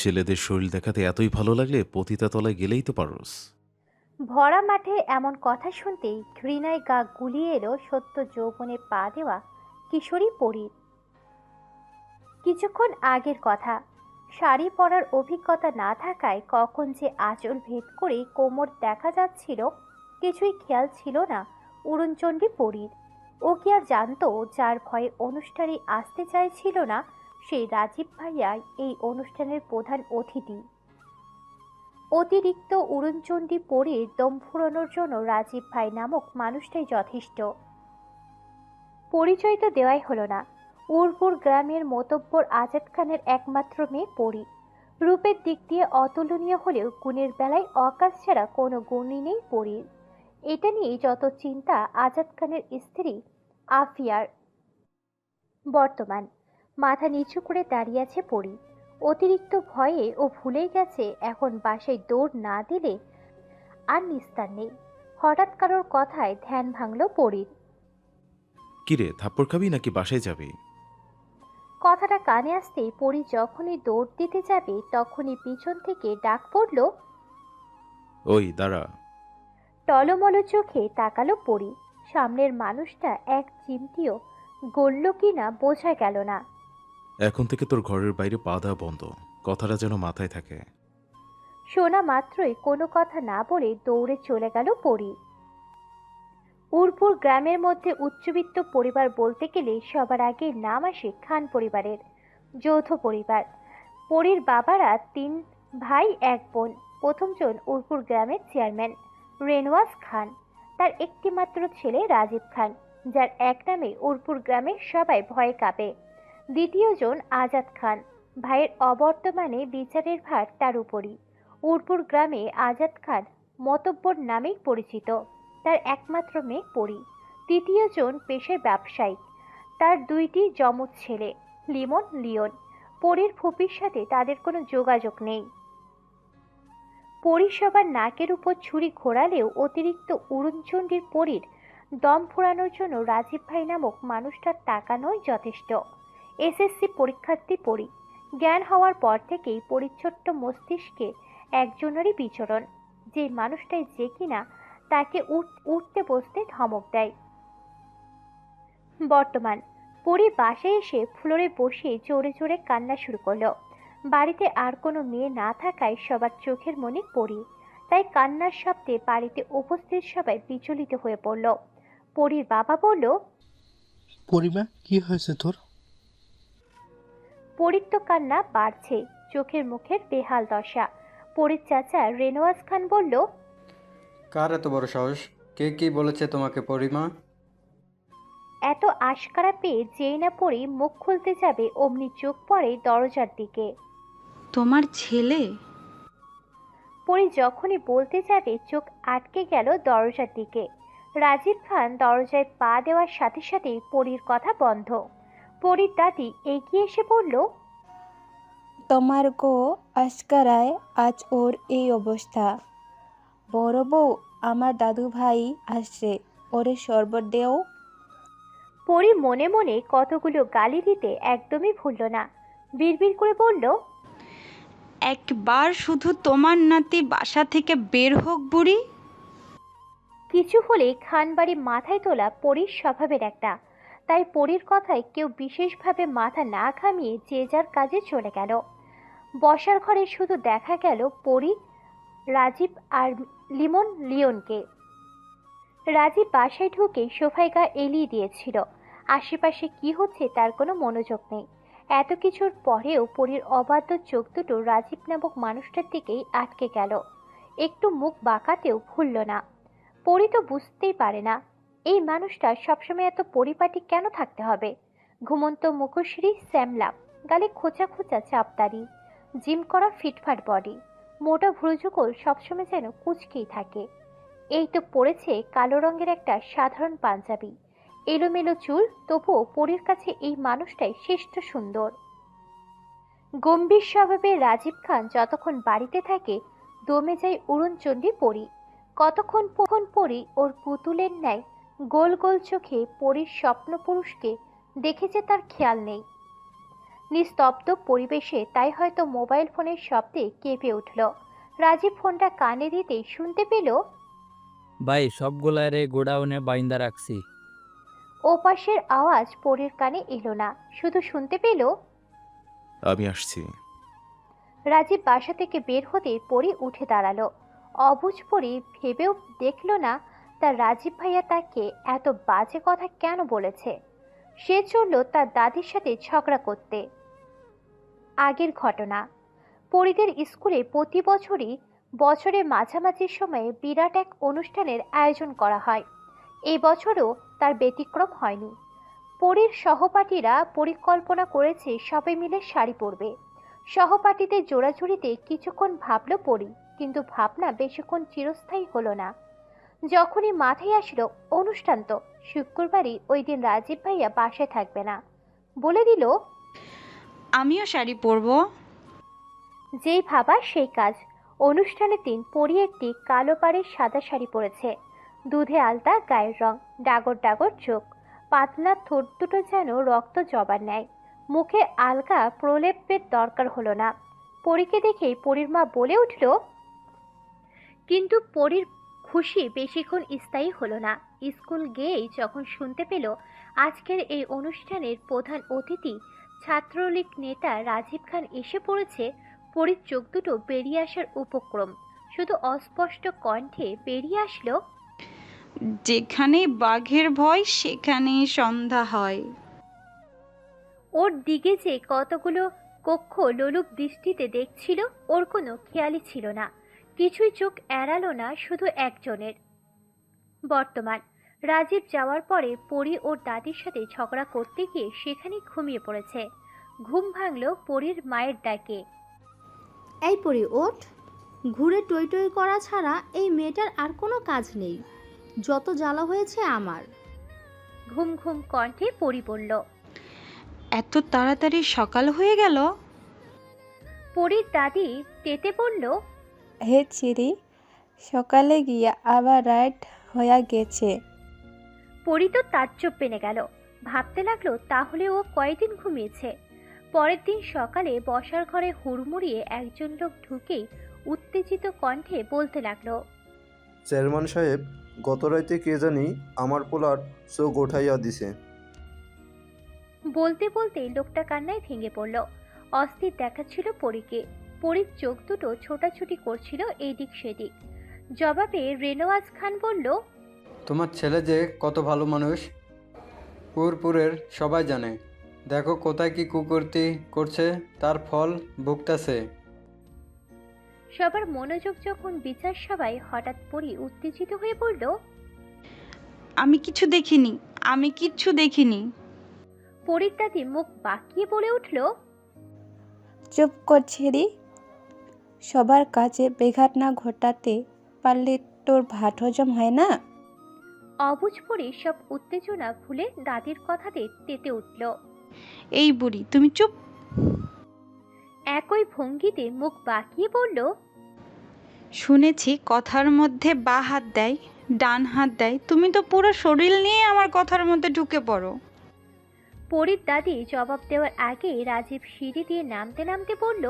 ছেলেদের শরীর দেখাতে এতই ভালো লাগলে পতিতাতলায় গেলেই তো পারোস। ভরা মাঠে এমন কথা শুনতেই ঘৃণায় গা গুলিয়ে এলো সত্য যৌবনে পা দেওয়া কিশোরী পরীর। কিছুক্ষণ আগের কথা, শাড়ি পরার অভিজ্ঞতা না থাকায় কখন যে আঁচল ভেদ করে কোমর দেখা যাচ্ছিল কিছুই খেয়াল ছিল না অরুণচণ্ডী পরীর। ও কি আর জানতো যার ভয়ে অনুষ্ঠানে আসতে চাইছিল না সেই রাজীব ভাইয়া এই অনুষ্ঠানের প্রধান অতিথি। অতিরিক্ত অরুণচণ্ডী পরীর দম ফুরানোর জন্য রাজীব ভাই নামক মানুষটাই যথেষ্ট। পরিচয় তো দেওয়াই হলো না। উর্বর গ্রামের মোতব্বর আজাদ খানের একমাত্র মেয়ে পরী। রূপের দিক দিয়ে অতুলনীয় হলেও গুণের বেলায় অকাশ ছাড়া কোনো গুণই নেই পরীর। এটা নিয়েই যত চিন্তা আজাদ খানের স্ত্রী আফিয়ার। বর্তমান মাথা নিচু করে দাঁড়িয়ে আছে পরী। অতিরিক্ত ভয়ে ও ভুলেই গেছে এখন বাসায় দৌড় না দিলে আর নিস্তার নেই। হঠাৎ কারোর কথায় ধ্যান ভাঙল পরীর। কিরে, থাপ্পড় খাবি নাকি বাসায় যাবি? কথাটা কানে আসতেই পরী যখনই দৌড় দিতে যাবে তখনই পিছন থেকে ডাক পড়ল। ওই দাঁড়া। টলমল চোখে তাকালো পরী। সামনের মানুষটা এক চিমটিও গড়ল কিনা বোঝা গেল না। এখন থেকে তোর ঘরের বাইরে পা দেওয়া বন্ধ, কথাটা যেন মাথায় থাকে। শোনা মাত্রই কোনো কথা না বলে দৌড়ে চলে গেল পরী। উর্বর গ্রামের মধ্যে উচ্চবিত্ত পরিবার বলতে গেলে সবার আগে নাম আসে খান পরিবারের। যৌথ পরিবার। পরীর বাবারা তিন ভাই এক বোন। প্রথমজন উর্বর গ্রামের চেয়ারম্যান রেনওয়াজ খান। তার একটিমাত্র ছেলে রাজীব খান, যার এক নামে উর্বর গ্রামের সবাই ভয়ে কাঁপে। দ্বিতীয়জন আজাদ খান। ভাইয়ের অবর্তমানে বিচারের ভার তার উপরই। উর্বর গ্রামে আজাদ খান মতব্বর নামেই পরিচিত। তার একমাত্র মেয়ে পরী। তৃতীয়জন পেশায় ব্যবসায়িক। তার দুইটি যমজ ছেলে লিমন লিওন। পরীর ফুপির সাথে তাদের কোনো যোগাযোগ নেই। পরী সবার নাকের উপর ছুরি ঘোরালেও অতিরিক্ত অরুণচণ্ডীর পরীর দম ফুরানোর জন্য রাজীব ভাই নামক মানুষটার তাকানোই যথেষ্ট। এসএসসি পরীক্ষার্থী পরী। জ্ঞান হওয়ার পর থেকেই পরিচ্ছন্ন মস্তিষ্কে একজনেরই বিচরণ, যে মানুষটাই যে কিনা তাকে উঠতে বসতে ধমক দেয়। বর্তমান পরী বাসায় এসে ফ্লোরে বসে জোরে জোরে কান্না শুরু করলো। বাড়িতে আর কোনো মেয়ে না থাকায় সবার চোখের মনে পরী। তাই কান্নার শব্দে বাড়িতে উপস্থিত সবাই বিচলিত হয়ে পড়ল। পরীর বাবা বলল, পরিমা, কি হয়েছে তোর? পরীর তো কান্না বাড়ছে, চোখের মুখের বেহাল দশা। পরীর চাচা রেনওয়াজ খান বলল, কার এত বড় সাহস? কে কি বলেছে তোমাকে পরিমা? এত আশকারা পেয়ে যেই না পরী মুখ খুলতে যাবে অমনি চোখ পড়ে দরজার দিকে। তোমার ছেলে? পরী যখনই বলতে যাবে চোখ আটকে গেল দরজার দিকে। রাজীব খান দরজায় পা দেওয়ার সাথে সাথেই পরীর কথা বন্ধ। পরীর দাদি এগিয়ে এসে বলল, তোমার গো আজকারায় আজ ওর এই অবস্থা। বড় বউ, আমার দাদু ভাই আসছে, ওরে শরবত দেও। পরী মনে মনে কতগুলো গালি দিতে একদমই ভুলল না। বিড়বিড় করে বলল, একবার শুধু তোমার নাতি বাসা থেকে বের হোক বুড়ি। কিছু হলে খানবাড়ি মাথায় তোলা পরীর স্বভাবের একটা। তাই পরীর কথায় কেউ বিশেষভাবে মাথা না ঘামিয়ে যে যার কাজে চলে গেল। বসার ঘরে শুধু দেখা গেল পরী, রাজীব আর লিমন লিওনকে। রাজীব বাসায় ঢুকে সোফায় গা এলিয়ে দিয়েছিল। আশেপাশে কি হচ্ছে তার কোনো মনোযোগ নেই। এত কিছুর পরেও পরীর অবাধ্য চোখ দুটো রাজীব নামক মানুষটার দিকেই আটকে গেল। একটু মুখ বাঁকাতেও ভুলল না। পরী তো বুঝতেই পারে না এই মানুষটা সবসময় এত পরিপাটি কেন থাকতে হবে। ঘুমন্ত মুখশ্রী শ্যামলা, গালে খোঁচা খোঁচা চাপদারি, জিম করা ফিটফাট বডি, মোটা ভ্রুযুগল সবসময় যেন কুচকেই থাকে। এই তো পড়েছে কালো রঙের একটা সাধারণ পাঞ্জাবি, এলোমেলো চুল, তবুও পরীর কাছে এই মানুষটাই শ্রেষ্ঠ সুন্দর। গম্ভীর স্বভাবের রাজীব খান যতক্ষণ বাড়িতে থাকে দমে যায় অরুণচণ্ডী পরী। কতক্ষণ পরী ওর পুতুলের ন্যায় গোল গোল চোখে পরীর স্বপ্ন পুরুষকে দেখেছে তার খেয়াল নেই। নিস্তব্ধ পরিবেশে তাই হয়তো মোবাইল ফোনের শব্দে কেঁপে উঠল। রাজীব ফোনটা কানে দিতেই শুনতে পেল ভাই সবগুলারে গোডাউনে বাইন্দা রাখছি। ওপাশের আওয়াজ পরীর কানে এলো না, শুধু শুনতে পেল আমি আসছি। রাজীব বাসা থেকে বের হতেই পরী উঠে দাঁড়ালো। অবুঝ পরী ভেবেও দেখল না তার রাজীব ভাইয়া তাকে এত বাজে কথা কেন বলেছে। সে চলল তার দাদির সাথে ঝগড়া করতে। আগের ঘটনা, পরীদের স্কুলে প্রতি বছরই বছরের মাঝামাঝি সময়ে বিরাট এক অনুষ্ঠানের আয়োজন করা হয়। এই বছরও তার ব্যতিক্রম হয়নি। পরীর সহপাঠীরা পরিকল্পনা করেছে সবাই মিলে শাড়ি পরবে। সহপাঠীদের জোড়াজুড়িতে কিছুক্ষণ ভাবল পরী, কিন্তু ভাবনা বেশিক্ষণ চিরস্থায়ী হলো না। যখনই মাথায় আসলো অনুষ্ঠান তো শুক্রবারই, ওই দিন রাজীব ভাইয়া বাসায় থাকবে না। বলে দিল আমিও শাড়ি পরবো। যেই ভাবা সেই কাজ। অনুষ্ঠানের দিন পরী একটি কালো পাড়ের সাদা শাড়ি পরেছে। দুধে আলতা গায়ের রং, ডাগর ডাগর চোখ, পাতলা ঠোঁট দুটো যেন রক্ত জবার নেয়। মুখে আলগা প্রলেপের দরকার হলো না। পরীকে দেখেই পরীর মা বলে উঠল, কিন্তু পরীর খুশি বেশিক্ষণ স্থায়ী হলো না। স্কুল গিয়েই যখন শুনতে পেল আজকের এই অনুষ্ঠানের প্রধান অতিথি ছাত্রলীগ নেতা রাজীব খান এসে পড়েছে, পরীর চোখ দুটো বেরিয়ে আসার উপক্রম। শুধু অস্পষ্ট কণ্ঠে বেরিয়ে আসলো, যেখানে বাঘের ভয় সেখানেই সন্ধ্যা হয়। ওর দিকে যে কতগুলো কক্ষ লোলুপ দৃষ্টিতে দেখছিল ওর কোনো খেয়ালই ছিল না। কিছুই চোখ এড়ালো না শুধু একজনের। বর্তমান রাজীব যাওয়ার পরে পরী ওর দাদির সাথে ঝগড়া করতে গিয়ে সেখানেই ঘুমিয়ে পড়েছে। ঘুম ভাঙল পরীর মায়ের ডাকে। এই পরি ওঠ, ঘুরে টই টই করা ছাড়া এই মেয়েটার আর কোনো কাজ নেই। যত জ্বালা হয়েছে আমার। ঘুম ঘুম কণ্ঠে পরী বলল। এত তাড়াতাড়ি সকাল হয়ে গেল? পরীর দাদি তেতে বলল, হে চিরি, সকালে গিয়া আবার রাত হয়ে গেছে। পরী তো তাজ্জব পেনে গেল। ভাবতে লাগলো তাহলে ও কয়দিন ঘুমিয়েছে। পরের দিন সকালে বসার ঘরে হুড়মুড়িয়ে একজন লোক ঢুকেই উত্তেজিত কণ্ঠে বলতে লাগলো, চেয়ারম্যান সাহেব, গত রাইতে কে জানি আমার পোলার চোখ উঠাইয়া দিছে। বলতে বলতে লোকটা কান্নায় ভেঙে পড়ল। অস্থির দেখাচ্ছিল পরীকে। পরীর চোখ দুটো ছোটাছুটি করছিল এদিক সেদিক। জবাবে রেনওয়াজ খান বলল, তোমার ছেলে যে কত ভালো মানুষ পুরপুরের সবাই জানে। দেখো কোথায় কি কুকর্তি করছে, তার ফল ভুগতাছে। সবার মনোযোগ যখন বিচার সভায় হঠাৎ পরী উত্তেজিত হয়ে পড়ল, আমি কিছু দেখিনি, আমি কিচ্ছু দেখিনি। পরীর দাদি মুখ বাঁকিয়ে বলে উঠল, চুপ কর ছিরি, সবার কাছে বেঘাট না ঘটাতে পারলে তোর ভাত হজম হয় না। অবুঝ পরী সব উত্তেজনা ভুলে দাদির কথাতে তেতে উঠল। এই বুড়ি তুমি চুপ। একই ভঙ্গিতে মুখ বাঁকিয়ে বলল, শুনেছি কথার মধ্যে বা হাত দেয়, ডান হাত দেয়। তুমি তো পুরো শরীর নিয়ে আমার কথার মধ্যে ঢুকে পড়ো। পরীর দাদি জবাব দেওয়ার আগে রাজীব সিঁড়ি দিয়ে নামতে নামতে বলল,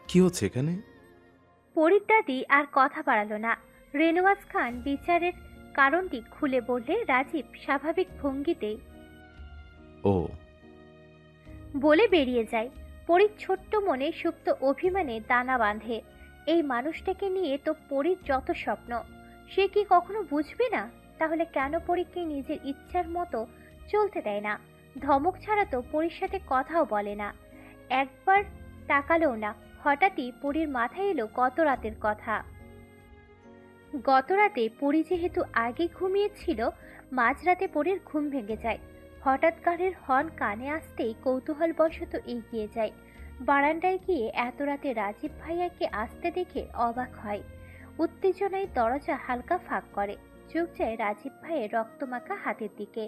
কি হচ্ছে এখানে? পরীর দাদি আর কথা বাড়ালো না। রেনওয়াজ খান বিচারের কারণটি খুলে বললে রাজীব স্বাভাবিক ভঙ্গিতে ও বলে বেরিয়ে যায়। পরীর ছোট্ট মনে সুপ্ত অভিমানে দানা বাঁধে। এই মানুষটাকে নিয়ে তো পরীর যত স্বপ্ন, সে কি কখনো বুঝবে না? তাহলে কেন পরীকে নিজের ইচ্ছার মতো চলতে দেয় না? ধমক ছাড়া তো পরীর সাথে কথাও বলে না, একবার তাকালেও না। হঠাৎই পরীর মাথায় এলো গত রাতের কথা। গত রাতে পরী যেহেতু আগে ঘুমিয়েছিল, মাঝরাতে পরীর ঘুম ভেঙে যায়। হঠাৎ গাড়ির হর্ন কানে আসতেই কৌতূহলবশত এগিয়ে যায়। বারান্দায় গিয়ে এত রাতে রাজীব ভাইয়াকে আসতে দেখে অবাক হয়। উত্তেজনায় দরজা হালকা ফাঁক করে। চোখ যায় রাজীব ভাইয়ের রক্তমাখা হাতের দিকে।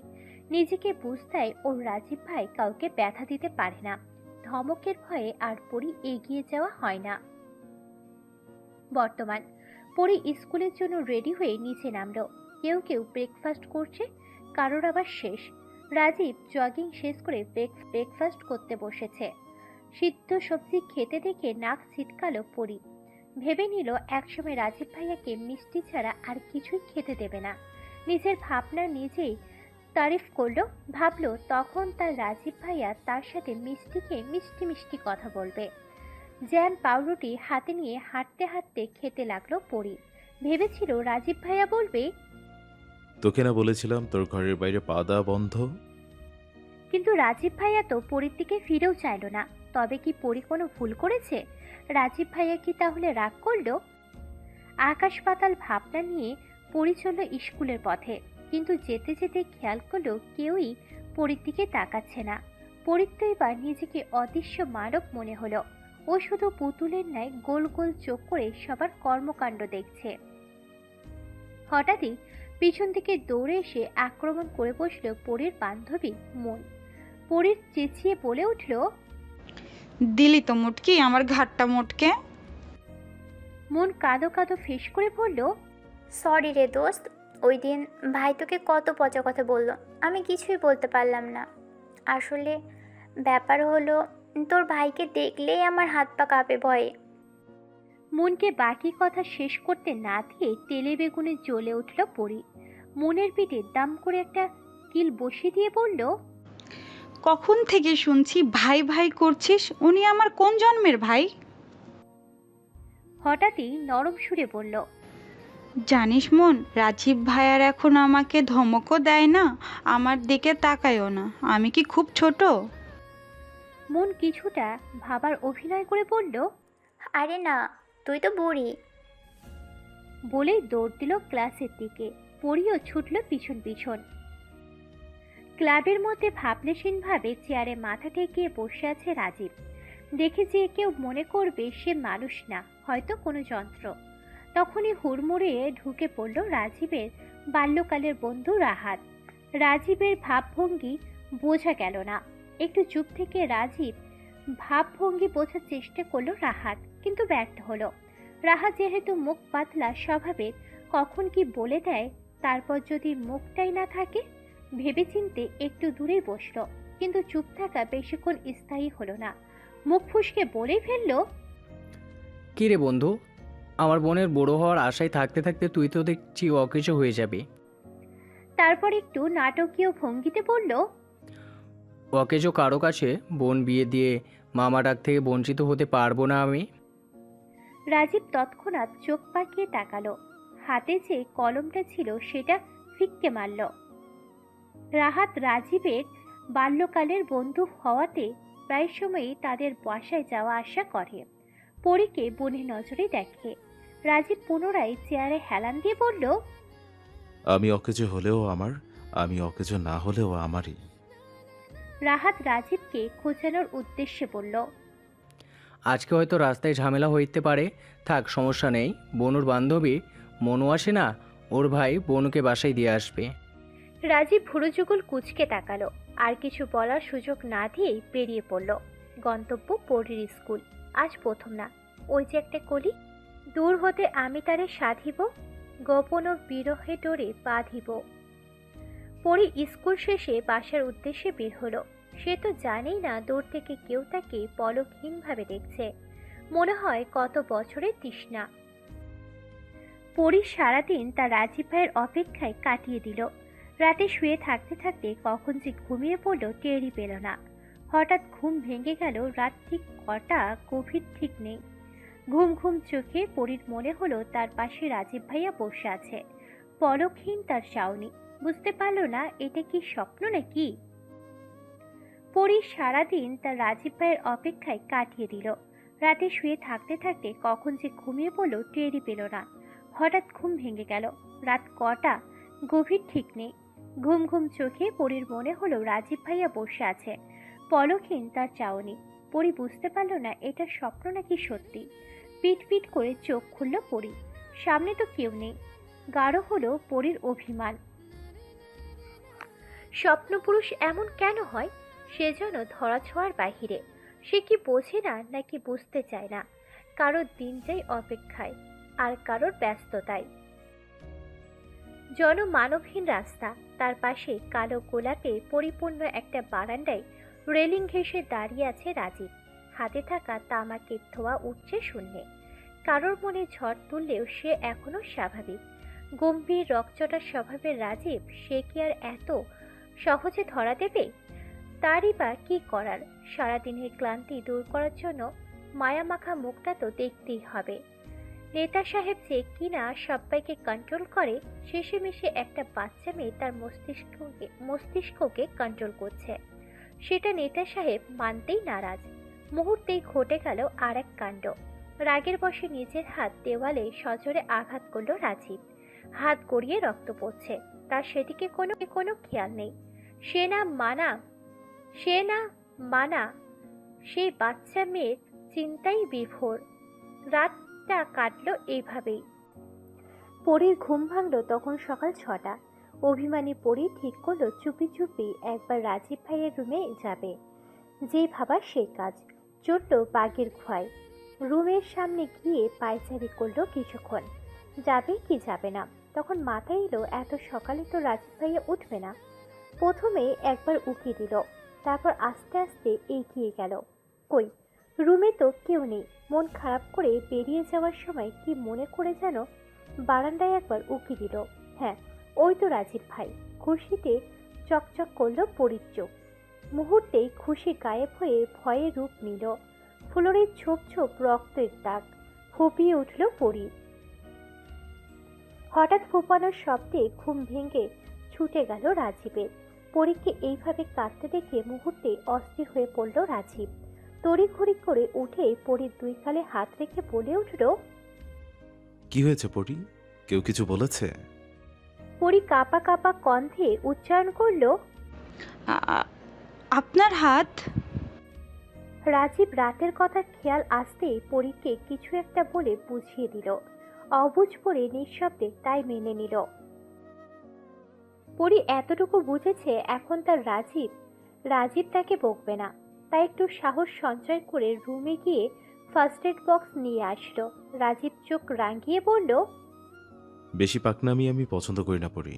নিজেকে বুঝতায় ওর রাজীব ভাই কাউকে ব্যথা দিতে পারে না। ধমকের ভয়ে আর পরী এগিয়ে যাওয়া হয় না। বর্তমান পরী স্কুলের জন্য রেডি হয়ে নিচে নামলো। কেউ কেউ ব্রেকফাস্ট করছে, কারোর আবার শেষ। রাজীব জগিং শেষ করে ব্রেকফাস্ট করতে বসেছে। সিদ্ধ সবজি খেতে দেখে নাক ছিটকালো পরি। ভেবে নিল একসময় রাজীব ভাইয়াকে মিষ্টি ছাড়া আর কিছুই খেতে দেবে না। নিজের ভাবনা নিজেই তারিফ করলো। ভাবলো তখন তার রাজীব ভাইয়া তার সাথে মিষ্টি খেয়ে মিষ্টি মিষ্টি কথা বলবে। জ্যাম পাউরুটি হাতে নিয়ে হাঁটতে হাঁটতে খেতে লাগলো পরি। ভেবেছিল রাজীব ভাইয়া বলবে, তোকে না বলেছিলাম তোর ঘরের বাইরে পা দেওয়া বন্ধ? কিন্তু রাজীব ভাইয়া তো পরীর দিকে ফিরেও চাইল না। তবে কি পরি কোনো ভুল করেছে? রাজীব ভাইয়া কি তাহলে রাগ করলো? আকাশ পাতাল ভাবনা নিয়ে পরি চলল স্কুলের পথে। কিন্তু যেতে যেতে খেয়াল করলো কেউই পরীর দিকে তাকাচ্ছে না। পরীর তো এবার নিজেকে অদৃশ্য মানব মনে হলো। ও শুধু পুতুলের ন্যায় গোল গোল চোখ করে সবার কর্মকাণ্ড দেখছে। হঠাৎই পিছন থেকে দৌড়ে এসে আক্রমণ করে বসল পরীর বান্ধবী মন। পরীর চেঁচিয়ে বলে উঠল, দিলি তো মুটকি আমার ঘাটটা মোটকে। মন কাঁদো কাঁদো ফেস করে বলল, সরি রে দোস্ত, ওই দিন ভাই তোকে কত পচা কথা বললো, আমি কিছুই বলতে পারলাম না। আসলে ব্যাপার হলো, তোর ভাইকে দেখলেই আমার হাত পা কাঁপে ভয়ে। মনকে বাকি কথা শেষ করতে না দিয়ে তেলে বেগুনে জ্বলে উঠল পরি। মনের পিঠে দাম করে একটা কিল বসিয়ে দিয়ে বলল, কখন থেকে শুনছি ভাই ভাই করছিস, উনি আমার কোন জন্মের ভাই? হঠাৎই নরম সুরে বলল, জানিস মন, রাজীব ভাইয়ার এখন আমাকে ধমকও দেয় না, আমার দিকে তাকায়ও না। আমি কি খুব ছোট? মন কিছুটা ভাবার অভিনয় করে বলল, আরে না, তুই তো বুড়ি। বলেই দৌড় দিল ক্লাসের দিকে। পরিও ছুটল পিছন পিছন। ক্লাবের মধ্যে ভাবলেশীনভাবে চেয়ারে মাথা ঠেকিয়ে বসে আছে রাজীব। দেখে যে কেউ মনে করবে সে মানুষ না, হয়তো কোনো যন্ত্র। তখনই হুড়মুড়ে ঢুকে পড়ল রাজীবের বাল্যকালের বন্ধু রাহাত। রাজীবের ভাবভঙ্গি বোঝা গেল না। একটু চুপ থেকে রাজীব ভাবভঙ্গি বোঝার চেষ্টা করলো রাহাত, কিন্তু ব্যর্থ হলো। রাহাত যেহেতু মুখ পাতলা স্বভাবের, কখন কি বলে দেয়, তারপর যদি মুখটাই না থাকে। ভেবেচিন্তে একটু দূরেই বসলো, কিন্তু চুপ থাকা বেশিক্ষণ স্থায়ী হলো না। মুখ ফুসকে বলেই ফেললো, কি রে বন্ধু, আমার বোনের বড় হওয়ার আশায় থাকতে থাকতে তুই তো দেখছি অকেজো হয়ে যাবি। তারপর একটু নাটকীয় ভঙ্গিতে বলল, অকেজো কারো কাছে বোন বিয়ে দিয়ে মামা ডাক থেকে বঞ্চিত হতে পারবো না আমি। রাজীব তৎক্ষণাৎ চোখ পাকিয়ে তাকালো। হাতে যে কলমটা ছিল সেটা ফিক্কে মারল। রাহাত রাজীবের বাল্যকালের বন্ধু হওয়াতে প্রায় সময়ই তাদের বাসায় যাওয়া আসা করে। পরীকে বোনের নজরে দেখে। রাজীব পুনরায় চেয়ারে হেলান দিয়ে বলল, আমি অকেজো হলেও আমার, আমি অকেজো না হলেও আমারই। রাহাত রাজীবকে খোঁচানোর উদ্দেশ্যে বলল, আজকে হয়তো রাস্তায় ঝামেলা হইতে পারে, থাক সমস্যা নেই। বনুর বান্ধবী মনু আসে না, ওর ভাই বনুকে বাসায় দিয়ে আসবে। রাজীব ভুরুযুগল কুঁচকে তাকালো। আর কিছু বলার সুযোগ না দিয়েই বেরিয়ে পড়ল। গন্তব্য পরীর স্কুল। আজ প্রথম না, ওই যে একটা কলি, দূর হতে আমি তারে সাধিব, গোপন বিরহে ডোরে বাঁধিব। পরী স্কুল শেষে বাসার উদ্দেশ্যে বের হলো। সে তো জানেই না দূর থেকে কেউ তাকে পলকহীনভাবে দেখছে। মনে হয় কত বছরের তৃষ্ণা। পরী সারাদিন তার রাজীব ভাইয়ের অপেক্ষায় কাটিয়ে দিল। রাতে শুয়ে থাকতে থাকতে কখন যে ঘুমিয়ে পড়ল টেরই পেল না। হঠাৎ ঘুম ভেঙে গেল। রাত ঠিক কটা গভীর ঠিক নেই। ঘুম ঘুম চোখে পরীর মনে হলো তার পাশে রাজীব ভাইয়া বসে আছে, পলকহীন তার চাউনি। বুঝতে পারল না এটা কি স্বপ্ন নাকি। পরী সারাদিন তার রাজীব ভাইয়ের অপেক্ষায় কাটিয়ে দিল। রাতে শুয়ে থাকতে থাকতে কখন যে ঘুমিয়ে পড়ল টেরই পেল না। হঠাৎ ঘুম ভেঙে গেল। রাত কটা গভীর ঠিক নেই। ঘুম ঘুম চোখে পরীর মনে হলো রাজীব ভাইয়া বসে আছে, পলকহীন তার চাউনি। পরী বুঝতে পারল না এটা স্বপ্ন নাকি সত্যি। পিট পিট করে চোখ খুলল পরী। সামনে তো কেউ নেই। গাঢ় হলো পরীর অভিমান। স্বপ্নপুরুষ এমন কেন হয়? সে যেন ধরাছোঁয়ার বাহিরে। সে কি বোঝে না নাকি বুঝতে চায় না? কারোর দিন যায় অপেক্ষায়, আর কারোর ব্যস্ততায়। জনমানবহীন রাস্তা, তার পাশে কালো গোলাপে পরিপূর্ণ একটা বারান্দায় রেলিং ঘেঁষে দাঁড়িয়ে আছে রাজীব। হাতে থাকা তামাকের ধোঁয়া উঠছে শূন্যে। কারোর মনে ঝড় তুললেও সে এখনো স্বাভাবিক। গম্ভীর রকচটা স্বভাবের রাজীব, সে কি আর এত সহজে ধরা দেবে? তারই বা কি করার? সারাদিনের ক্লান্তি দূর করার জন্য মায়ামাখা মুখটা তো দেখতেই হবে। নেতা সাহেব যে কিনা সবাইকে কন্ট্রোল করে, শেষেমেশে একটা বাচ্চা মেয়ে তার মস্তিষ্ককে কন্ট্রোল করছে, সেটা নেতা সাহেব মানতেই নারাজ। মুহূর্তেই ঘটে গেল আর এক কাণ্ড। রাগের বশে নিজের হাত দেওয়ালে সজোরে আঘাত করলো রাজীব। হাত গড়িয়ে রক্ত পড়ছে, তার সেদিকে কোনো খেয়াল নেই। সে না মানা সেই বাচ্চা মেয়ের চিন্তাই বিভোর। রাতটা কাটলো এইভাবেই। পরীর ঘুম ভাঙলো তখন সকাল 6টা। অভিমানী পরী ঠিক করলো চুপি চুপি একবার রাজীব ভাইয়ের রুমে যাবে। যে ভাবা সে কাজ, চলল বাঘের খোয়ায়। রুমের সামনে গিয়ে পায়চারি করলো কিছুক্ষণ, যাবে কি যাবে না। তখন মাথায় এলো এত সকালে তো রাজীব ভাইয়া উঠবে না। প্রথমে একবার উকি দিল, তারপর আস্তে আস্তে এগিয়ে গেল। কই, রুমে তো কেউ নেই। মন খারাপ করে বেরিয়ে যাওয়ার সময় কি মনে করে যেন বারান্দায় একবার উকি দিল। হ্যাঁ, ওই তো রাজীব ভাই। খুশিতে চকচক করলো পরীর চোখ। মুহূর্তেই খুশি গায়েব হয়ে ভয়ে রূপ নিল। ফ্লোরে ছোপ ছোপ রক্তের দাগ। ফুপিয়ে উঠল পরী। হঠাৎ ফুপানোর শব্দে ঘুম ভেঙে ছুটে গেল রাজীবের। পরীকে এইভাবে কাঁদতে দেখে মুহূর্তে অস্থির হয়ে পড়ল রাজীব। তড়িঘড়ি করে উঠে পরীর দুই গালে হাত রেখে বলে উঠল, কি হয়েছে পরি? কেউ কিছু বলেছে? পরী কাঁপা কাঁপা কণ্ঠে উচ্চারণ করল, আপনার হাত। রাজীব রাতের কথা খেয়াল আসতেই পরীকে কিছু একটা বলে বুঝিয়ে দিল। অবুঝ পড়ে নিঃশব্দে তাই মেনে নিল। পরী এতটুকু বুঝেছে এখন তার রাজীব তাকে বকবে না, তাই একটু সাহস সঞ্চয় করে রুমে গিয়ে ফার্স্ট এড বক্স নিয়ে আসলো। রাজীব চোখ রাঙিয়ে বলল, বেশি পাকনামি আমি পছন্দ করি না পরি।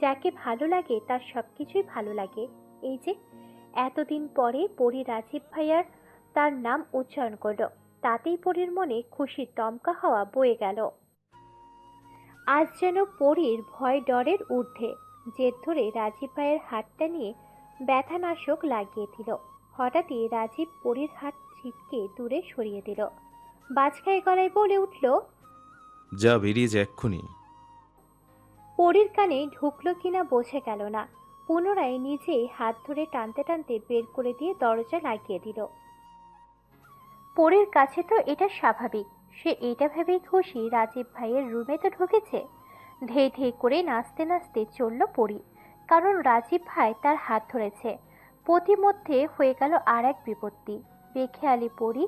যাকে ভালো লাগে তার সবকিছুই ভালো লাগে। এই যে এতদিন পরে পরী রাজীব ভাইয়ার তার নাম উচ্চারণ করলো, তাতেই পরীর মনে খুশির দমকা হাওয়া বয়ে গেল। আজ যেন পরীর ভয় ডরের ঊর্ধ্বে। জেদ ধরে রাজীব ভাইয়ের হাতটা নিয়ে ব্যথানাশক লাগিয়ে দিল। হঠাৎই রাজীব পরীর হাত ছিটকে দূরে সরিয়ে দিল। বাজখাই গলায় বলে উঠল, যা, বেরিয়ে যা এক্ষুনি। পরীর কানে ঢুকলো কিনা বোঝা গেল না। পুনরায় নিজেই হাত ধরে টানতে টানতে বের করে দিয়ে দরজা লাগিয়ে দিল। পরীর কাছে তো এটা স্বাভাবিক। সে এটা ভেবেই খুশি রাজীব ভাইয়ের রুমে তো ঢুকেছে। ধেই ধেই করে নাচতে নাচতে চলল পরী, কারণ রাজীব ভাই তার হাত ধরেছে। পথিমধ্যে হয়ে গেল আর এক বিপত্তি। বেখেয়ালি পরী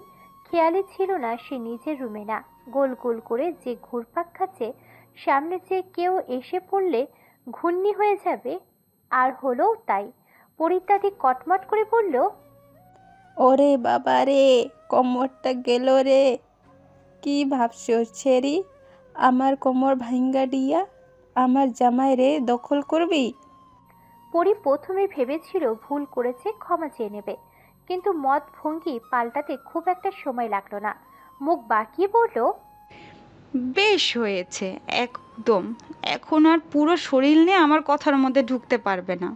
খেয়ালি ছিল না সে নিজের রুমে না, গোল গোল করে যে ঘুরপাক খাচ্ছে, সামনে যে কেউ এসে পড়লে ঘূর্ণি হয়ে যাবে। আর হলো তাই। পরিত্যাদি কটমট করে বলল, ওরে বাবা রে, কোমরটা গেল রে। কি ভাবছো ছেড়ি? আমার কোমর ভাঙ্গা দিয়া আমার জামাই রে দখল করবি? পরি প্রথমে ভেবেছিল ভুল করেছে, ক্ষমা চেয়ে নেবে, কিন্তু মত ভঙ্গি পাল্টাতে খুব একটা সময় লাগলো না। মুখ বাঁকিয়ে বলল, বেশ হয়েছে একদম। এখন আর পুরো শরীর নিয়ে আমার কথার মধ্যে ঢুকতে পারবে না।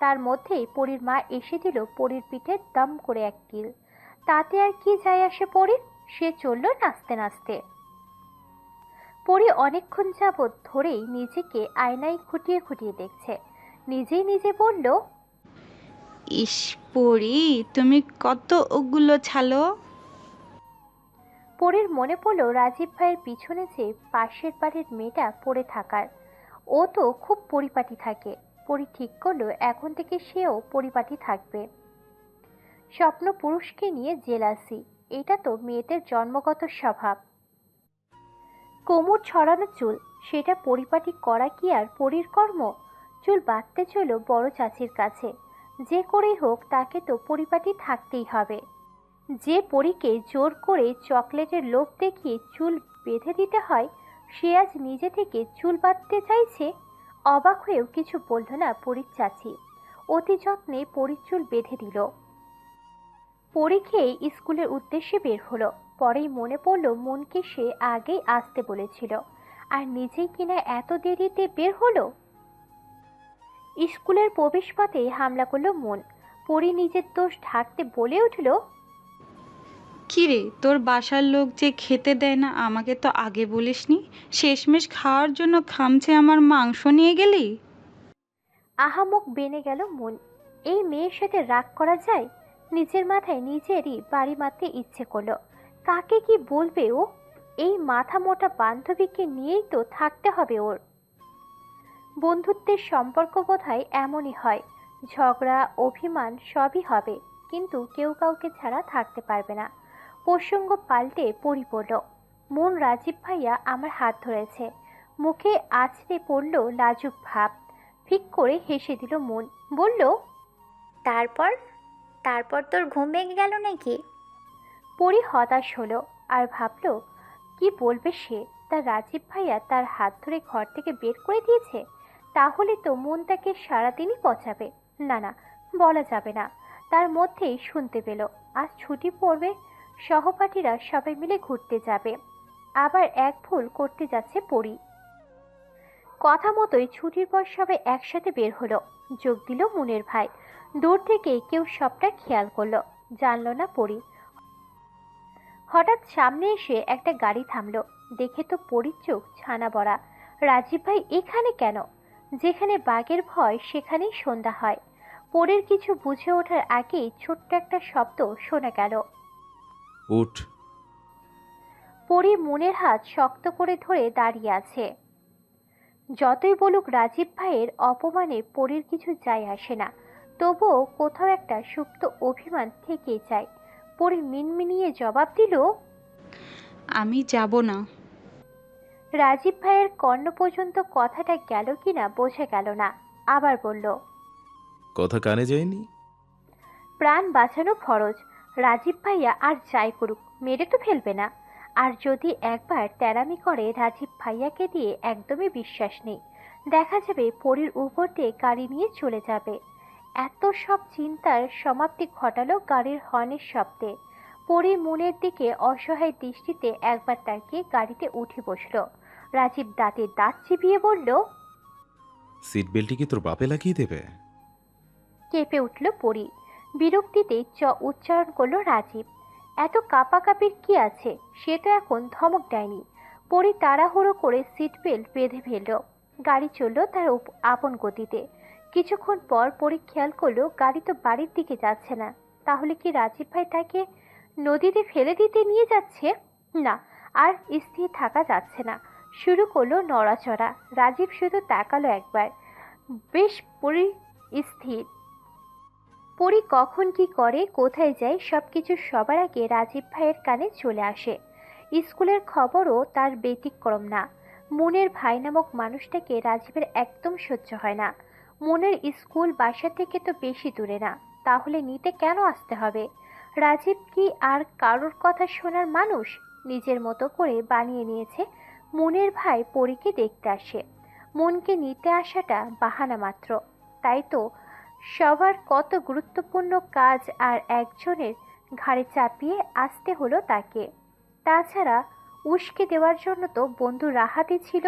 তার মধ্যেই পরীর মা এসে দিল পরীর পিঠে দম করে এক কিল। তাতে আর কি যায় আসে পরীর? সে চলল নাচতে নাচতে। পরী অনেকক্ষণ যাবৎ ধরেই নিজেকে আয়নায় খুঁটিয়ে খুঁটিয়ে দেখছে। নিজেই নিজে বলল, ইস পরি, তুমি কত ওগুলো ছালো। পরীর মনে পড়ল রাজীব ভাইয়ের পিছনে যে পাশের বাড়ির মেয়েটা পড়ে থাকার। ও তো খুব পরিপাটি থাকে। পরী ঠিক করলো এখন থেকে সেও পরিপাটি থাকবে। স্বপ্ন পুরুষকে নিয়ে জেলাসি, এটা তো মেয়েদের জন্মগত স্বভাব। কোমর ছড়ানো চুল, সেটা পরিপাটি করা কি আর পরীর কর্ম? চুল বাঁধতে চলো বড় চাচির কাছে। যে করেই হোক তাকে তো পরিপাটি থাকতেই হবে। যে পরীকে জোর করে চকলেটের লোভ দেখিয়ে চুল বেঁধে দিতে হয়, সে আজ নিজে থেকে চুল বাঁধতে চাইছে। অবাক হয়েও কিছু বলল না পরীর চাচি। অতি যত্নে পরীর চুল বেঁধে দিল। পরী খেয়ে স্কুলের উদ্দেশ্যে বের হলো। পরেই মনে পড়ল মনকে সে আগেই আসতে বলেছিল, আর নিজেই কিনা এত দেরিতে বের হলো। স্কুলের প্রবেশপথে হামলা করলো মন। পরী নিজের দোষ ঢাকতে বলে উঠল, কিরে, তোর বাসার লোক যে খেতে দেয় না, আমাকে তো আগে বলিসনি। শেষমেশ খাওয়ার জন্য খামচে আমার মাংস নিয়ে গেলি। আহামক বেনে গেল মন। এই মেয়ের সাথে রাগ করা যায়? নিজের মাথায় নিজেরই বাড়ি মারতে ইচ্ছে করলো। কাকে কি বলবে ও? এই মাথা মোটা বান্ধবীকে নিয়েই তো থাকতে হবে ওর। বন্ধুত্বের সম্পর্ক বোধহয় এমনই হয়, ঝগড়া অভিমান সবই হবে, কিন্তু কেউ কাউকে ছাড়া থাকতে পারবে না। প্রসঙ্গ পাল্টে পড়ি পড়ল, মন রাজীব ভাইয়া আমার হাত ধরেছে। মুখে আছড়ে পড়ল লাজুক ভাব। ফিক করে হেসে দিল মন, বলল, তারপর তারপর তোর ঘুম ভেঙে গেল নাকি? পরি হতাশ হলো আর ভাবল কি বলবে সে। তার রাজীব ভাইয়া তার হাত ধরে ঘর থেকে বের করে দিয়েছে, তাহলে তো মন তাকে সারাদিনই পচাবে। না না, বলা যাবে না। তার মধ্যেই শুনতে পেল আজ ছুটি পড়বে, সহপাঠীরা সবাই মিলে ঘুরতে যাবে। আবার এক ভুল করতে যাচ্ছে পরি। কথা মতোই ছুটির পর সবাই একসাথে বের হলো। যোগ দিল মুনের ভাই। দূর থেকে কেউ সবটা খেয়াল করলো, জানলো না পরি। হঠাৎ সামনে এসে একটা গাড়ি থামলো। দেখে তো পরির চোখ ছানা বড়া। রাজীব ভাই এখানে কেন? যেখানে বাঘের ভয় সেখানেই সন্ধ্যা হয়। পরির কিছু বুঝে ওঠার আগেই ছোট্ট একটা শব্দ শোনা গেল, উঠ। পরি মনের হাত শক্ত করে ধরে দাঁড়িয়ে আছে। যতই বলুক রাজীব ভাইয়ের অপমানে পরির কিছু যায় আসে না, তবুও কোথাও একটা সুপ্ত অভিমান থেকেই যায়। পরি মিনমিনিয়ে জবাব দিল, আমি যাব না। রাজীব ভাইয়ের কর্ণ পর্যন্ত কথাটা গেল কিনা বোঝা গেল না। আবার বলল, কথা কানে যায়নি? প্রাণ বাঁচানো ফরজ। রাজীব ভাইয়া আর যাই করুক, মেরে তো ফেলবে না। আর যদি একবার তেরামি করে রাজীব ভাইয়াকে দিয়ে একদমই বিশ্বাস নেই। দেখা যাবে পরীর উপর দিয়ে গাড়ি নিয়ে চলে যাবে। এত সব চিন্তার সমাপ্তি ঘটালো গাড়ির হর্নের শব্দে। পরী মনের দিকে অসহায় দৃষ্টিতে একবার তাকিয়ে গাড়িতে উঠে বসল। রাজীব দাঁতে দাঁত চিবিয়ে বলল, সিট বেল্টটি কি তোর বাপে লাগিয়ে দেবে? কেঁপে উঠল পরী। বিরক্তিতে উচ্চারণ করলো রাজীব। এত কাঁপাকাঁপির কি আছে? সে তো এখন ধমক দেয়নি। পরী তাড়াহুড়ো করে সিট বেল্ট বেঁধে ফেলল। গাড়ি চলল তার আপন গতিতে। কিছুক্ষণ পর পরী খেয়াল করলো গাড়ি তো বাড়ির দিকে যাচ্ছে না। তাহলে কি রাজীব ভাই তাকে নদীতে ফেলে দিতে নিয়ে যাচ্ছে? না, আর স্থির থাকা যাচ্ছে না। শুরু করলো নড়াচড়া। রাজীব শুধু তাকালো একবার, বেশ পরী স্থির। পরি কখন কি করে, কোথায় যায়, সবকিছু সবার আগে রাজীব ভাইয়ের কানে চলে আসে। স্কুলের খবরও তার ব্যতিক্রম না। মনের ভাই নামক মানুষটাকে রাজীবের একদম সহ্য হয় না। মনের স্কুল বাসা থেকে তো বেশি দূরে না, তাহলে নিতে কেন আসতে হবে? রাজীব কি আর কারোর কথা শোনার মানুষ? নিজের মতো করে বানিয়ে নিয়েছে মনের ভাই পরীকে দেখতে আসে। মনকে নিতে আসাটা বাহানা মাত্র। তাই তো সবার কত গুরুত্বপূর্ণ কাজ আর একজনের ঘাড়ে চাপিয়ে আসতে হলো তাকে। তাছাড়া উস্কে দেওয়ার জন্য তো বন্ধু রাহাতই ছিল।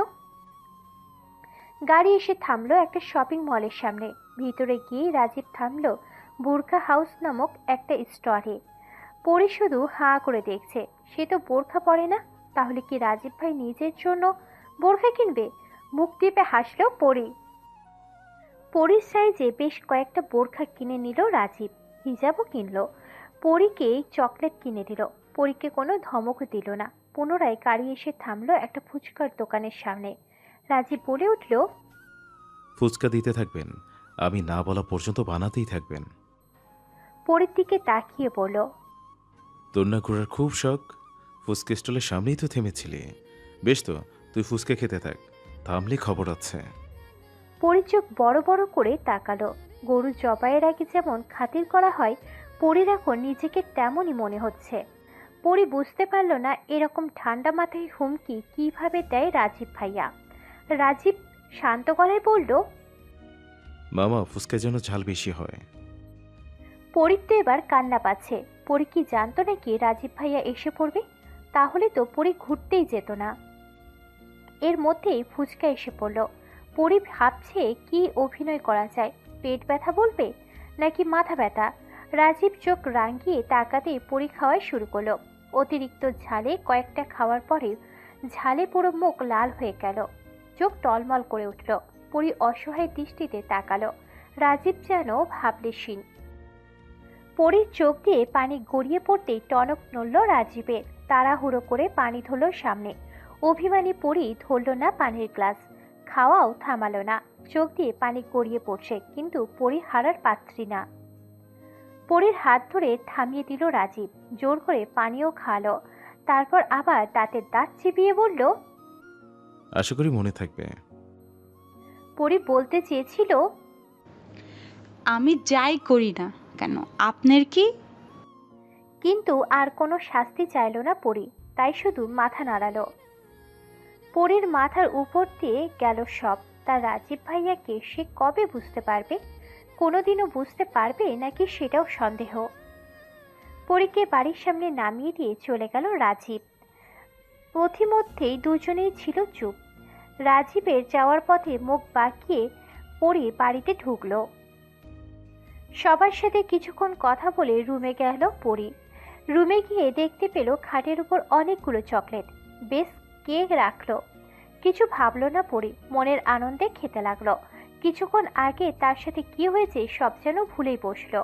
গাড়ি এসে থামলো একটা শপিং মলের সামনে। ভিতরে গিয়ে রাজীব থামলো বোরখা হাউস নামক একটা স্টোরে। পরি শুধু হাঁ করে দেখছে। সে তো বোরখা পরে না, তাহলে কি রাজীব ভাই নিজের জন্য বোরখা কিনবে? মুখ টিপে হাসলো পরি। পরীর সাইজে বেশ কয়েকটা বোরখা কিনে নিল রাজীব। হিজাবও কিনলো। পরীকে চকলেট কিনে দিল। পরীকে কোনো ধমকও দিল না। পুনরায় গাড়ি এসে থামলো একটা ফুচকার দোকানের সামনে। রাজীব বলে উঠল, ফুচকা দিতে থাকবেন, আমি না বলা পর্যন্ত বানাতেই থাকবেন। পরীর দিকে তাকিয়ে বলল, তোর না ঘোরার খুব শখ? ফুচকা স্টলের সামনেই তো থেমেছিলি। বেশ তো, তুই ফুচকা খেতে থাক, থামলে খবর আছে। পরী চোখ বড় বড় করে তাকালো। গরু জবাইয়ের আগে যেমন খাতির করা হয়, পরীর এখন নিজেকে তেমনই মনে হচ্ছে। পরি বুঝতে পারল না এরকম ঠান্ডা মাথায় হুমকি কিভাবে দেয় রাজীব ভাইয়া। রাজীব শান্ত গলায় বলল, মামা ফুচকা যেন ঝাল বেশি হয়। পরীর তো এবার কান্না পাচ্ছে। পরি কি জানতো নাকি রাজীব ভাইয়া এসে পড়বে? তাহলে তো পরি ঘুরতেই যেত না। এর মধ্যেই ফুচকা এসে পড়ল। পরি ভাবছে কি অভিনয় করা যায়, পেট ব্যথা বলবে নাকি মাথা ব্যথা। রাজীব চোখ রাঙিয়ে তাকাতেই পরি খাওয়াই শুরু করলো। অতিরিক্ত ঝালে কয়েকটা খাওয়ার পরে ঝালে পুরো মুখ লাল হয়ে গেল, চোখ টলমল করে উঠল। পরি অসহায় দৃষ্টিতে তাকালো। রাজীব যেন ভাবলেশীন। পরির চোখ দিয়ে পানি গড়িয়ে পড়তেই টনক নড়ল রাজীবের। তাড়াহুড়ো করে পানি ধরল সামনে। অভিমানী পরি ধরল না পানির গ্লাস, খাওয়াও থামালো না। চোখ দিয়ে পানি গড়িয়ে পড়ছে, কিন্তু পরি হারার পাত্রী না। পরির হাত ধরে থামিয়ে দিল রাজীব। জোর করে পানিও খাওয়ালো। তারপর আবার দাঁতের দাঁত চিবিয়ে বলল, আশা করি মনে থাকবে। পরি বলতে চেয়েছিল, আমি যাই করি না কেন আপনার কি? কিন্তু আর কোনো শাস্তি চাইল না পরি, তাই শুধু মাথা নাড়ালো। পরির মাথার উপর দিয়ে গেল সব। তার রাজীব ভাইয়াকে সে কবে বুঝতে পারবে? কোনোদিনও বুঝতে পারবে নাকি সেটাও সন্দেহ। পরীকে বাড়ির সামনে নামিয়ে দিয়ে চলে গেল রাজীব। পথিমধ্যেই দুজনেই ছিল চুপ। রাজীবের যাওয়ার পথে মুখ বাঁকিয়ে পরি বাড়িতে ঢুকলো। সবার সাথে কিছুক্ষণ কথা বলে রুমে গেল পরি। রুমে গিয়ে দেখতে পেল খাটের উপর অনেকগুলো চকলেট। বেশ কেক রাখলো। কিছু ভাবলো না পরি, মনের আনন্দে খেতে লাগলো। কিছুক্ষণ আগে তার সাথে কি হয়েছে সব যেন ভুলেই বসলো।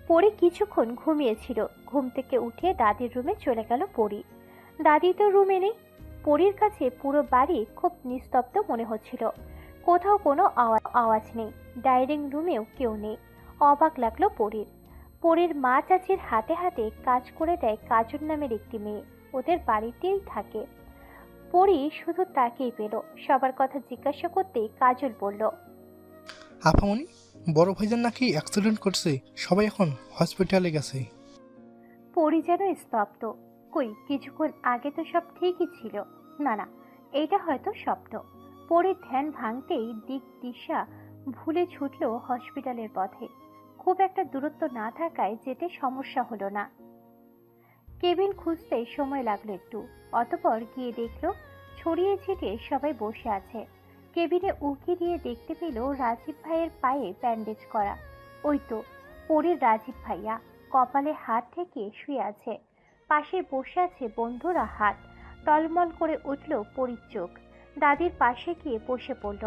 পরি কিছুক্ষণ ঘুমিয়েছিল। ঘুম থেকে উঠে দাদির রুমে চলে গেল পরি। দাদি তো রুমে নেই। পরির কাছে পুরো বাড়ি খুব নিস্তব্ধ মনে হচ্ছিল। কোথাও কোনো আওয়াজ নেই, ডাইনিং রুমেও কেউ নেই। অবাক লাগলো পরির। পরির মা চাচির হাতে হাতে কাজ করে দেয় কাজল নামের একটি মেয়ে, ওদের বাড়িতেই থাকে। পরি শুধু তাকেই পেল। সবার কথা জিজ্ঞাসা করতেই কাজল বলল, আপামনি, বড় ভাইজান নাকি অ্যাক্সিডেন্ট করছে, সবাই এখন হসপিটালে গেছে। পরি যেন স্তব্ধ। কই, কিছুক্ষণ আগে তো সব ঠিকই ছিল। না না, এইটা হয়তো স্বপ্ন। পরির ধ্যান ভাঙতেই দিক দিশা ভুলে ছুটল হসপিটালের পথে। খুব একটা দূরত্ব না থাকায় যেতে সমস্যা হলো না। কেবিন খুঁজতে সময় লাগলো একটু। অতঃপর গিয়ে দেখলো ছড়িয়ে ছিটিয়ে সবাই বসে আছে। কেবিনে উঁকি দিয়ে দেখতে পেল রাজীব ভাইয়ের পায়ে ব্যান্ডেজ করা। ওই তো পরির রাজীব ভাইয়া, কপালে হাত থেকে শুয়ে আছে। পাশে বসে আছে বন্ধুরা হাত। টলমল করে উঠল পরির চোখ। দাদির পাশে গিয়ে বসে পড়ল।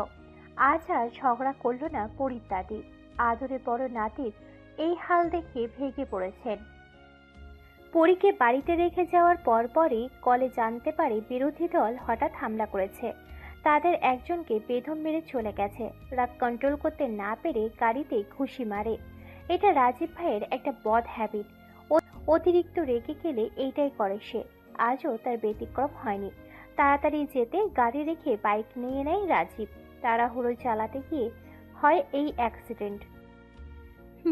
আজ আর ঝগড়া করলো না পরির দাদি। আদরে বড় নাতির এই হাল দেখে ভেঙে পড়েছেন। পরীকে বাড়িতে রেখে যাওয়ার পরপরই কলে জানতে পারে বিরোধী দল হঠাৎ হামলা করেছে। তাদের একজনকে বেদম মেরে চলে গেছে। রাগ কন্ট্রোল করতে না পেরে গাড়িতে ঘুষি মারে। এটা রাজীব ভাইয়ের একটা বদ হ্যাবিট। অতিরিক্ত রেগে গেলে এইটাই করে সে। আজও তার ব্যতিক্রম হয়নি। তাড়াতাড়ি যেতে গাড়ি রেখে বাইক নিয়ে নেয় রাজীব। তাড়াহুড়ো চালাতে গিয়ে হয় এই অ্যাক্সিডেন্ট।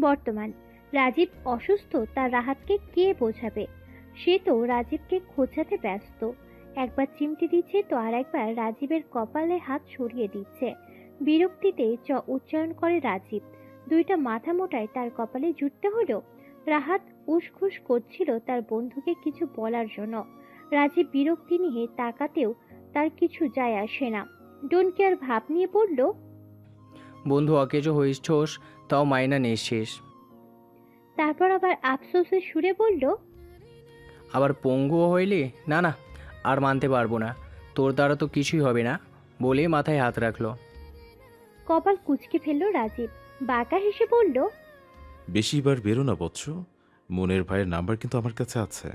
বর্তমান রাজীব অসুস্থ, তার রাহাতকে কে বোঝাবে? সে তো রাজীবকে খোঁচাতে ব্যস্ত। একবার চিমটি দিচ্ছে তো আর একবার রাজীবের কপালে হাত সরিয়ে দিচ্ছে। বিরক্তিতে উচ্চারণ করে রাজীব। দুইটা মাথা মোটায় তার কপালে জুটতে হলো। রাহাত উসখুস করছিল তার বন্ধুকে কিছু বলার জন্য। রাজীব বিরক্তি নিয়ে তাকাতেও তার কিছু যায় আসে না। ডোন্ট কেয়ার ভাব নিয়ে পড়ল, বন্ধু অকেজো হইছস, তাও মাইনা নিচ্ছিস। তারপর আবার আফসোসের সুরে বলল, আবার পঙ্গুও হইলি? না না, আর মানতে পারবো না, তোর দ্বারা তো কিছুই হবে না, বলে মাথায় হাত রাখলো। কপাল কুঁচকে ফেলল রাজীব। বাঁকা হেসে বলল, বেশিবার বেরো না বৎস, মনের ভাইয়ের নাম্বার কিন্তু আমার কাছে আছে।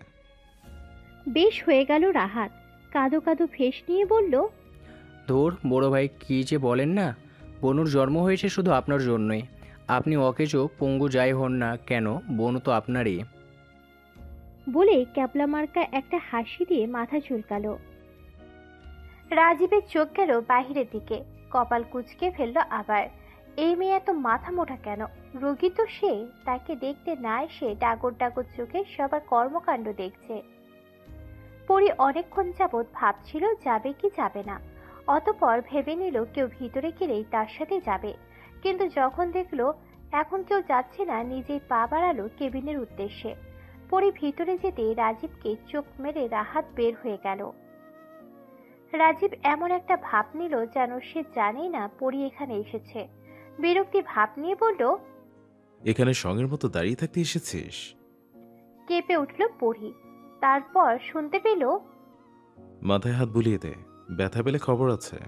বেশ হয়ে গেল রাহাত। কাঁদো কাঁদো ফেস নিয়ে বলল, ধুর, বড় ভাই কী যে বলেন না, বনুর জন্ম হয়েছে শুধু আপনার জন্যই। আপনি অকেজো পঙ্গু যাই হন না কেন, বনু তো আপনারই। বলে ক্যাবলা মার্কা একটা হাসি দিয়ে মাথা চুলকালো। রাজীবের চোখ গেল বাহিরের দিকে। কপাল কুঁচকে ফেললো আবার। এই মেয়ে এত মাথা মোটা কেন? রোগী তো সে, তাকে দেখতে না এসে ডাগর ডাগর চোখে সবার কর্মকাণ্ড দেখছে। পরি অনেকক্ষণ যাবৎ ভাবছিল যাবে কি যাবে না, অতঃপর ভেবে নিল কেউ ভিতরে গেলেই তার সাথে যাবে, কিন্তু যখন দেখলো এখন কেউ যাচ্ছে না, নিজেই পা বাড়ালো কেবিনের উদ্দেশ্যে। পরি ভিতরে যেতে রাজীবকে চোখ মেরে রাহাত বের হয়ে গেল। রাজীব এমন একটা ভাব নিল যেন সে জানেই না পরি এখানে এসেছে। বিরক্তি ভাব নিয়ে বলল, এখানে সঙ্গের মতো দাঁড়িয়ে থাকতে এসেছিস? কেঁপে উঠল পরি। তারপর শুনতে পেল, মাথায় হাত বুলিয়ে দে, ব্যথা পেলে খবর আছে।